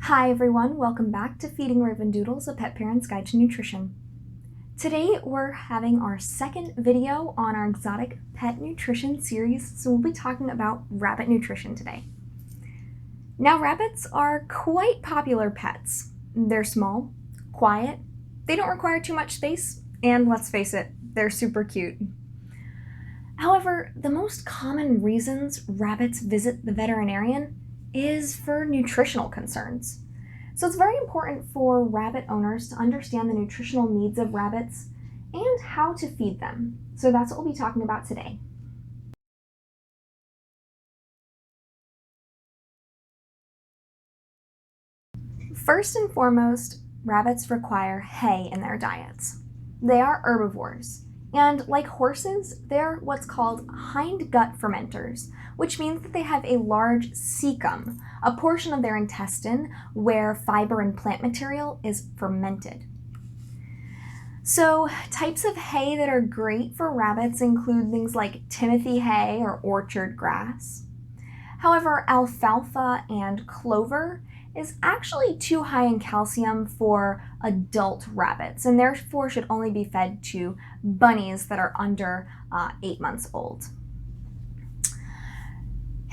Hi everyone, welcome back to Feeding Ravendoodles, a pet parent's guide to nutrition. Today we're having our second video on our exotic pet nutrition series, so we'll be talking about rabbit nutrition today. Now rabbits are quite popular pets. They're small, quiet, they don't require too much space, and let's face it, they're super cute. However, the most common reasons rabbits visit the veterinarian is for nutritional concerns. So it's very important for rabbit owners to understand the nutritional needs of rabbits and how to feed them. So that's what we'll be talking about today. First and foremost, rabbits require hay in their diets. They are herbivores. And like horses, they're what's called hindgut fermenters, which means that they have a large cecum, a portion of their intestine where fiber and plant material is fermented. So types of hay that are great for rabbits include things like Timothy hay or orchard grass. However, alfalfa and clover is actually too high in calcium for adult rabbits and therefore should only be fed to bunnies that are under 8 months old.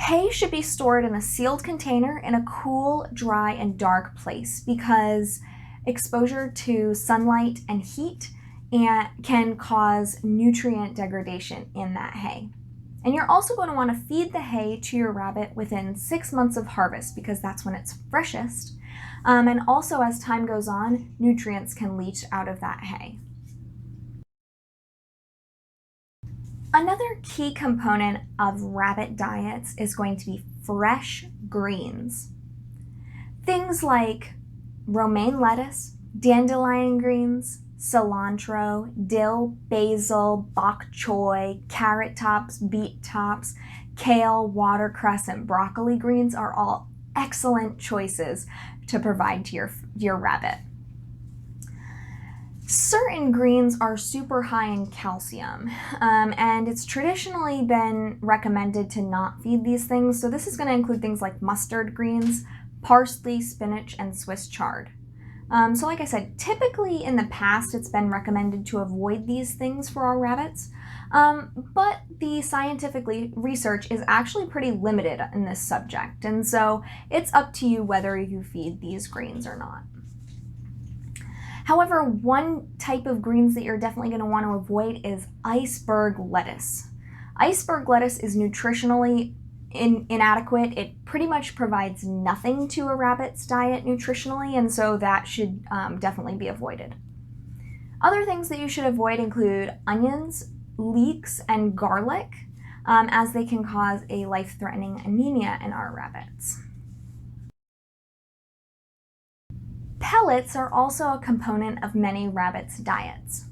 Hay should be stored in a sealed container in a cool, dry, and dark place because exposure to sunlight and heat can cause nutrient degradation in that hay. And you're also going to want to feed the hay to your rabbit within 6 months of harvest because that's when it's freshest. And also as time goes on, nutrients can leach out of that hay. Another key component of rabbit diets is going to be fresh greens. Things like romaine lettuce, dandelion greens, cilantro, dill, basil, bok choy, carrot tops, beet tops, kale, watercress, and broccoli greens are all excellent choices to provide to your rabbit. Certain greens are super high in calcium, and it's traditionally been recommended to not feed these things. So this is going to include things like mustard greens, parsley, spinach, and Swiss chard. So like I said, typically in the past it's been recommended to avoid these things for our rabbits, but the scientific research is actually pretty limited in this subject, and so it's up to you whether you feed these greens or not. However, one type of greens that you're definitely going to want to avoid is iceberg lettuce. Iceberg lettuce is nutritionally inadequate. It pretty much provides nothing to a rabbit's diet nutritionally, and so that should definitely be avoided. Other things that you should avoid include onions, leeks, and garlic, as they can cause a life-threatening anemia in our rabbits. Pellets are also a component of many rabbits' diets.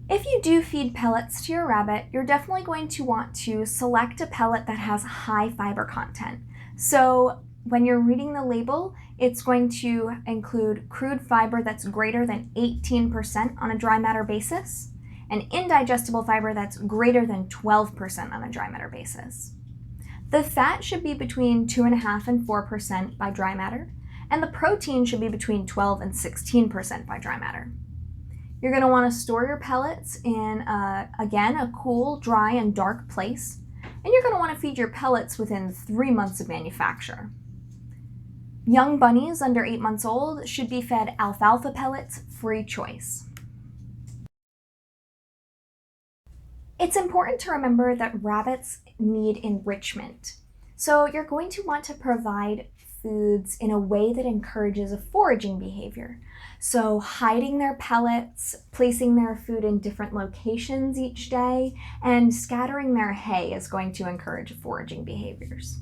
If you do feed pellets to your rabbit, you're definitely going to want to select a pellet that has high fiber content. So when you're reading the label, it's going to include crude fiber that's greater than 18% on a dry matter basis, and indigestible fiber that's greater than 12% on a dry matter basis. The fat should be between 2.5% and 4% by dry matter, and the protein should be between 12% and 16% by dry matter. You're going to want to store your pellets in, again, a cool, dry, and dark place, and you're going to want to feed your pellets within 3 months of manufacture. Young bunnies under 8 months old should be fed alfalfa pellets, free choice. It's important to remember that rabbits need enrichment, so you're going to want to provide foods in a way that encourages a foraging behavior. So hiding their pellets, placing their food in different locations each day, and scattering their hay is going to encourage foraging behaviors.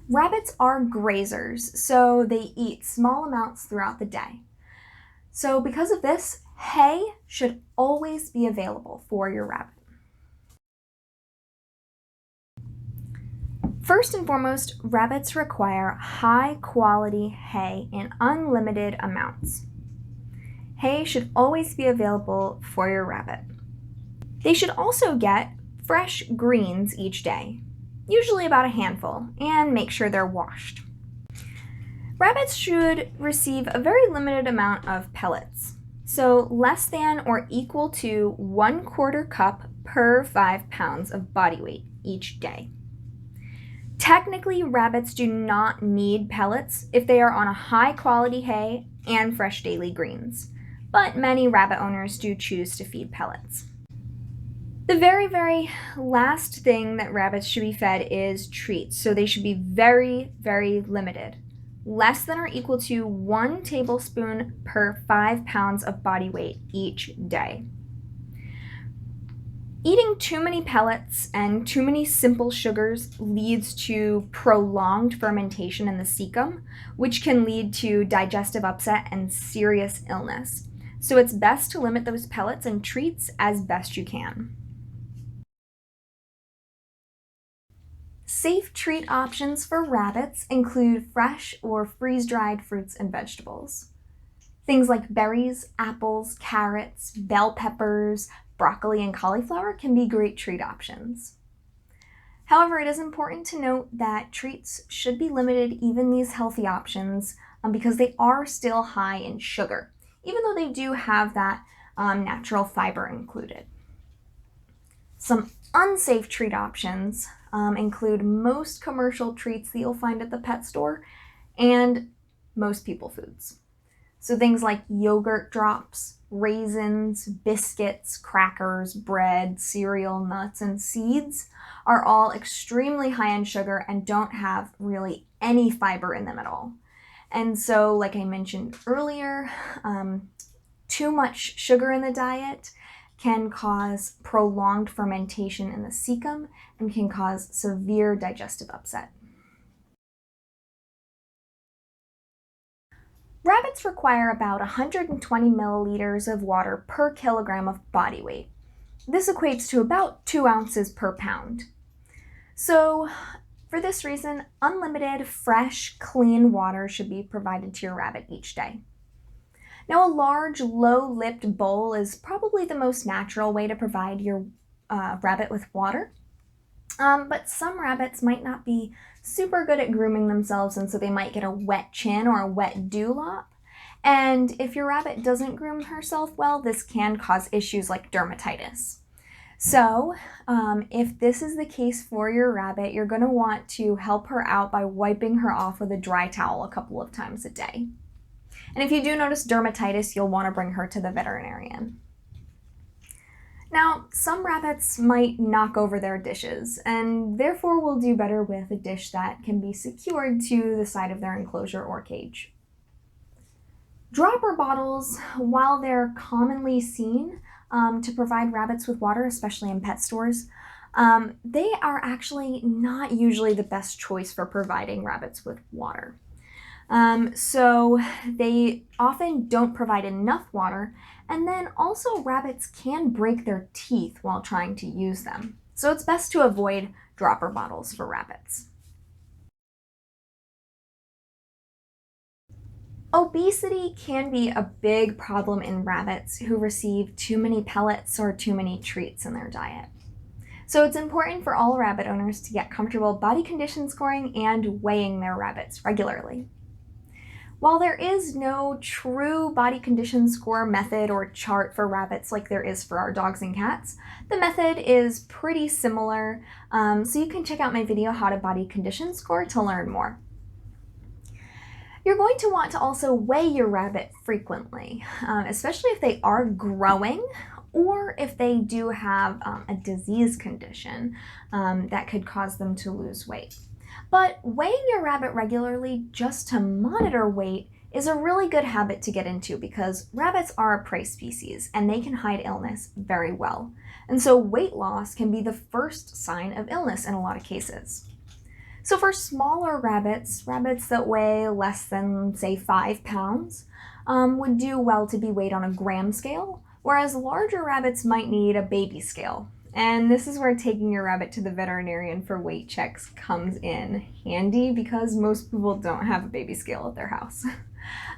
Rabbits are grazers, so they eat small amounts throughout the day. So because of this, hay should always be available for your rabbit. First and foremost, rabbits require high-quality hay in unlimited amounts. Hay should always be available for your rabbit. They should also get fresh greens each day. usually about a handful, and make sure they're washed. Rabbits should receive a very limited amount of pellets, so less than or equal to 1/4 cup per 5 pounds of body weight each day. Technically, rabbits do not need pellets if they are on a high quality hay and fresh daily greens, but many rabbit owners do choose to feed pellets. The very last thing that rabbits should be fed is treats, so they should be very limited. Less than or equal to 1 tablespoon per 5 pounds of body weight each day. Eating too many pellets and too many simple sugars leads to prolonged fermentation in the cecum, which can lead to digestive upset and serious illness. So it's best to limit those pellets and treats as best you can. Safe treat options for rabbits include fresh or freeze-dried fruits and vegetables. Things like berries, apples, carrots, bell peppers, broccoli, and cauliflower can be great treat options. However, it is important to note that treats should be limited, even these healthy options, because they are still high in sugar, even though they do have that natural fiber included. Some unsafe treat options include most commercial treats that you'll find at the pet store and most people foods. So things like yogurt drops, raisins, biscuits, crackers, bread, cereal, nuts, and seeds are all extremely high in sugar and don't have really any fiber in them at all. And so, like I mentioned earlier, too much sugar in the diet can cause prolonged fermentation in the cecum and can cause severe digestive upset. Rabbits require about 120 milliliters of water per kilogram of body weight. This equates to about 2 ounces per pound. So, for this reason, unlimited, fresh, clean water should be provided to your rabbit each day. Now, a large, low-lipped bowl is probably the most natural way to provide your rabbit with water. But some rabbits might not be super good at grooming themselves, and so they might get a wet chin or a wet dewlap. And if your rabbit doesn't groom herself well, this can cause issues like dermatitis. So if this is the case for your rabbit, you're going to want to help her out by wiping her off with a dry towel a couple of times a day. And if you do notice dermatitis, you'll want to bring her to the veterinarian. Now, some rabbits might knock over their dishes, and therefore will do better with a dish that can be secured to the side of their enclosure or cage. Dropper bottles, while they're commonly seen to provide rabbits with water, especially in pet stores, they are actually not usually the best choice for providing rabbits with water. So they often don't provide enough water, and then also rabbits can break their teeth while trying to use them. So it's best to avoid dropper bottles for rabbits. Obesity can be a big problem in rabbits who receive too many pellets or too many treats in their diet. So it's important for all rabbit owners to get comfortable body condition scoring and weighing their rabbits regularly. While there is no true body condition score method or chart for rabbits like there is for our dogs and cats, the method is pretty similar, so you can check out my video, How to Body Condition Score, to learn more. You're going to want to also weigh your rabbit frequently, especially if they are growing or if they do have a disease condition that could cause them to lose weight. But weighing your rabbit regularly just to monitor weight is a really good habit to get into because rabbits are a prey species and they can hide illness very well. And so weight loss can be the first sign of illness in a lot of cases. So for smaller rabbits that weigh less than, say, 5 pounds, would do well to be weighed on a gram scale, whereas larger rabbits might need a baby scale. And this is where taking your rabbit to the veterinarian for weight checks comes in handy because most people don't have a baby scale at their house.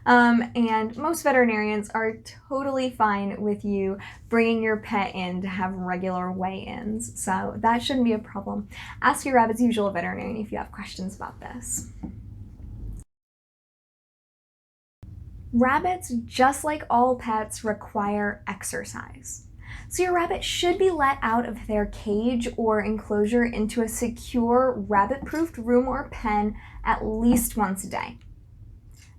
And most veterinarians are totally fine with you bringing your pet in to have regular weigh-ins, so that shouldn't be a problem. Ask your rabbit's usual veterinarian if you have questions about this. Rabbits, just like all pets, require exercise. So your rabbit should be let out of their cage or enclosure into a secure, rabbit-proofed room or pen at least once a day.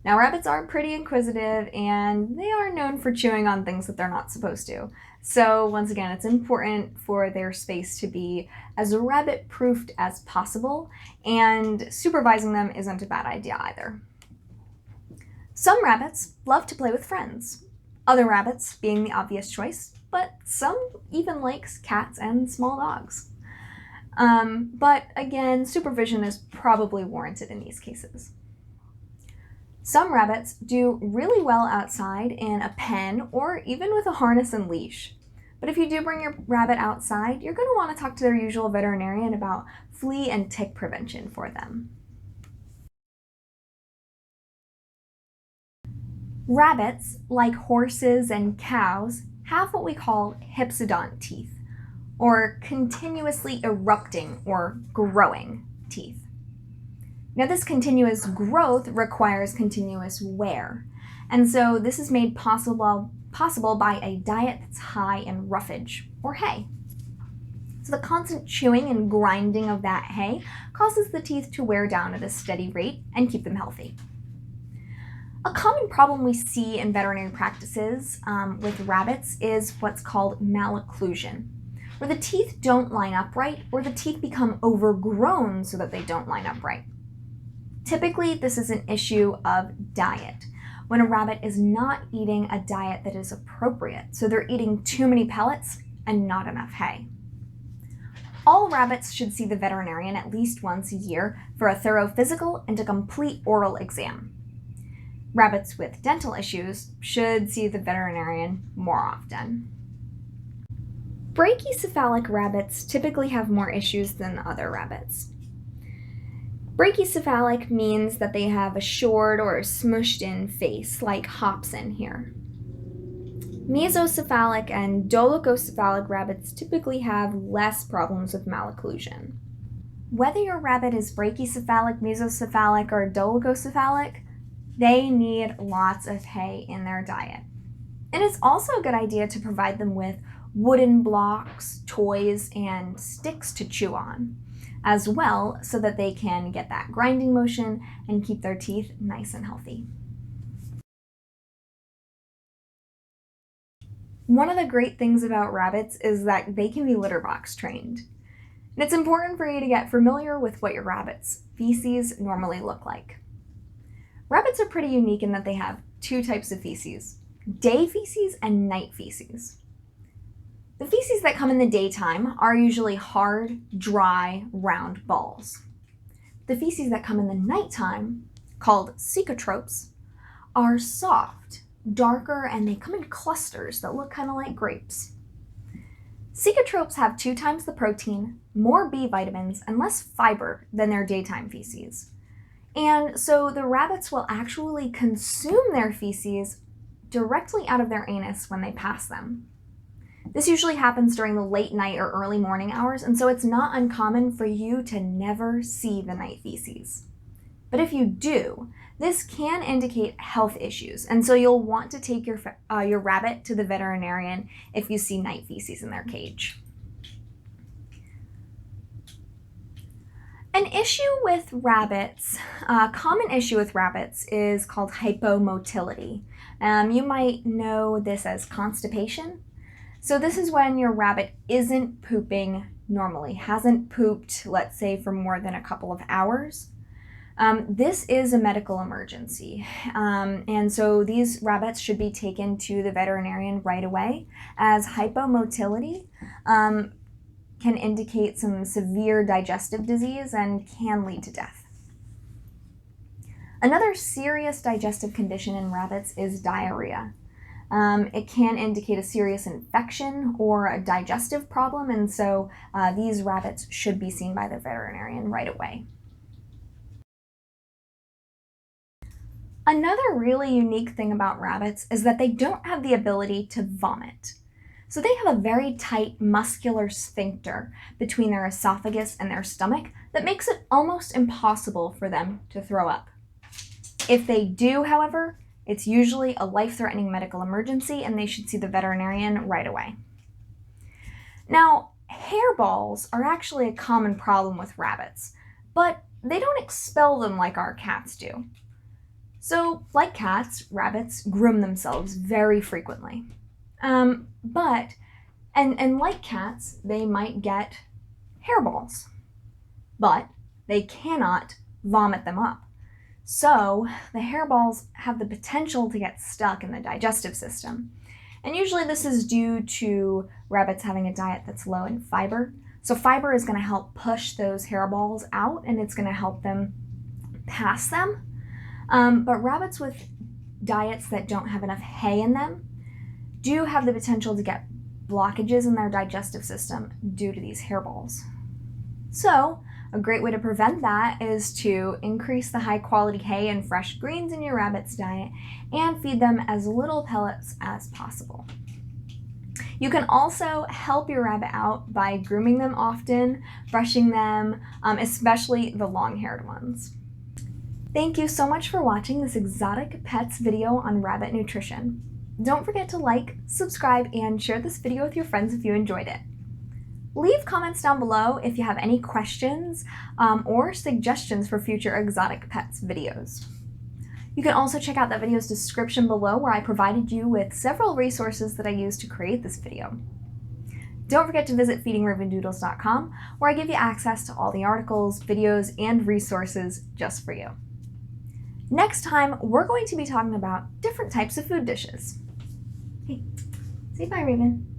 Now, rabbits are pretty inquisitive and they are known for chewing on things that they're not supposed to. So once again, it's important for their space to be as rabbit-proofed as possible, and supervising them isn't a bad idea either. Some rabbits love to play with friends, other rabbits being the obvious choice, but some even likes cats and small dogs. But again, supervision is probably warranted in these cases. Some rabbits do really well outside in a pen or even with a harness and leash. But if you do bring your rabbit outside, you're going to want to talk to their usual veterinarian about flea and tick prevention for them. Rabbits, like horses and cows, have what we call hypsodont teeth, or continuously erupting or growing teeth. Now, this continuous growth requires continuous wear, and so this is made possible by a diet that's high in roughage, or hay. So the constant chewing and grinding of that hay causes the teeth to wear down at a steady rate and keep them healthy. A common problem we see in veterinary practices with rabbits is what's called malocclusion, where the teeth don't line up right or the teeth become overgrown so that they don't line up right. Typically, this is an issue of diet, when a rabbit is not eating a diet that is appropriate, so they're eating too many pellets and not enough hay. All rabbits should see the veterinarian at least once a year for a thorough physical and a complete oral exam. Rabbits with dental issues should see the veterinarian more often. Brachycephalic rabbits typically have more issues than other rabbits. Brachycephalic means that they have a shored or smushed in face, like Hobson here. Mesocephalic and dolichocephalic rabbits typically have less problems with malocclusion. Whether your rabbit is brachycephalic, mesocephalic, or dolichocephalic, they need lots of hay in their diet. And it's also a good idea to provide them with wooden blocks, toys, and sticks to chew on as well, so that they can get that grinding motion and keep their teeth nice and healthy. One of the great things about rabbits is that they can be litter box trained. And it's important for you to get familiar with what your rabbit's feces normally look like. Rabbits are pretty unique in that they have two types of feces: day feces and night feces. The feces that come in the daytime are usually hard, dry, round balls. The feces that come in the nighttime, called cecotropes, are soft, darker, and they come in clusters that look kind of like grapes. Cecotropes have 2 times the protein, more B vitamins, and less fiber than their daytime feces. And so the rabbits will actually consume their feces directly out of their anus when they pass them. This usually happens during the late night or early morning hours, and so it's not uncommon for you to never see the night feces. But if you do, this can indicate health issues, and so you'll want to take your rabbit to the veterinarian if you see night feces in their cage. An issue with rabbits, a common issue with rabbits is called hypomotility. You might know this as constipation. So this is when your rabbit isn't pooping normally, hasn't pooped, let's say, for more than a couple of hours. This is a medical emergency, and so these rabbits should be taken to the veterinarian right away, as hypomotility can indicate some severe digestive disease and can lead to death. Another serious digestive condition in rabbits is diarrhea. It can indicate a serious infection or a digestive problem, and so these rabbits should be seen by the veterinarian right away. Another really unique thing about rabbits is that they don't have the ability to vomit. So they have a very tight muscular sphincter between their esophagus and their stomach that makes it almost impossible for them to throw up. If they do, however, it's usually a life-threatening medical emergency and they should see the veterinarian right away. Now, hairballs are actually a common problem with rabbits, but they don't expel them like our cats do. So, like cats, rabbits groom themselves very frequently. But like cats, they might get hairballs, but they cannot vomit them up. So the hairballs have the potential to get stuck in the digestive system. And usually this is due to rabbits having a diet that's low in fiber. So fiber is going to help push those hairballs out and it's going to help them pass them. But rabbits with diets that don't have enough hay in them do have the potential to get blockages in their digestive system due to these hairballs. So a great way to prevent that is to increase the high quality hay and fresh greens in your rabbit's diet and feed them as little pellets as possible. You can also help your rabbit out by grooming them often, brushing them, especially the long-haired ones. Thank you so much for watching this Exotic Pets video on rabbit nutrition. Don't forget to like, subscribe, and share this video with your friends if you enjoyed it. Leave comments down below if you have any questions or suggestions for future Exotic Pets videos. You can also check out that video's description below where I provided you with several resources that I used to create this video. Don't forget to visit feedingravendoodles.com where I give you access to all the articles, videos, and resources just for you. Next time, we're going to be talking about different types of food dishes. Hey, say bye, Raven.